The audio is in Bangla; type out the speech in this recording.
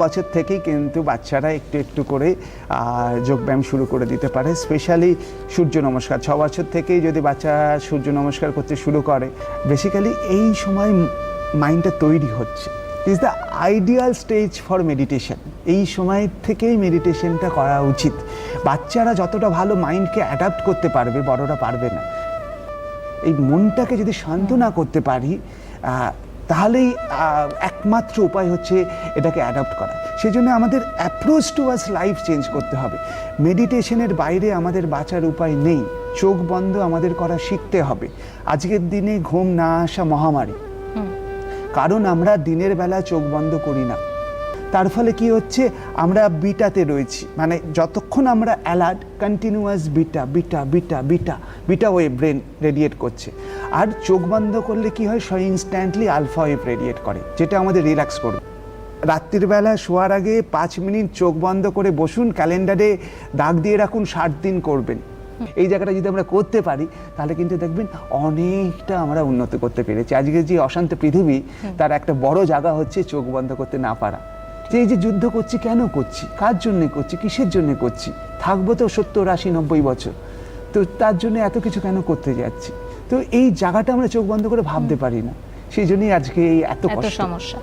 বছর থেকেই কিন্তু বাচ্চারা একটু একটু করে যোগব্যায়াম শুরু করে দিতে পারে, স্পেশালি সূর্য নমস্কার। 6 বছর থেকেই যদি বাচ্চা সূর্য নমস্কার করতে শুরু করে, বেসিক্যালি এই সময় মাইন্ডটা তৈরি হচ্ছে। Is the ideal stage for meditation. এই সময় থেকেই মেডিটেশনটা করা উচিত। বাচ্চারা যতটা ভালো মাইন্ডকে অ্যাডাপ্ট করতে পারবে, বড়রা পারবে না। এই মনটাকে যদি শান্ত না করতে পারি, তাহলেই একমাত্র উপায় হচ্ছে এটাকে অ্যাডাপ্ট করা। সেই জন্য আমাদের অ্যাপ্রোচ টুয়ার্ডস লাইফ চেঞ্জ করতে হবে। মেডিটেশনের বাইরে আমাদের বাঁচার উপায় নেই। চোখ বন্ধ আমাদের করা শিখতে হবে। আজকের দিনে ঘুম না আসা মহামারী, কারণ আমরা দিনের বেলা চোখ বন্ধ করি না। তার ফলে কি হচ্ছে, আমরা বিটাতে রয়েছি, মানে যতক্ষণ আমরা alert, continuous beta beta beta beta beta wave brain radiate করছে। আর চোখ বন্ধ করলে কি হয়, ইনস্ট্যান্টলি আলফা ওয়েভ রেডিয়েট করে, যেটা আমাদের রিল্যাক্স করবে। রাত্রির বেলা শোয়ার আগে 5 মিনিট চোখ বন্ধ করে বসুন, ক্যালেন্ডারে দাগ দিয়ে রাখুন 60 দিন করবেন। এই জায়গাটা যদি আমরা করতে পারি, তাহলে কিন্তু দেখবেন অনেকটা আমরা উন্নতি করতে পেরেছি। আজকে যে অশান্ত পৃথিবী, তার একটা বড় জায়গা হচ্ছে চোখ বন্ধ করতে না পারা। যে এই যে যুদ্ধ করছি, কেন করছি, কার জন্যে করছি, কিসের জন্য করছি, থাকবো তো 70, 80, 90 বছর, তো তার জন্য এত কিছু কেন করতে যাচ্ছি। তো এই জায়গাটা আমরা চোখ বন্ধ করে ভাবতে পারি না, সেই জন্যই আজকে এই এত সমস্যা।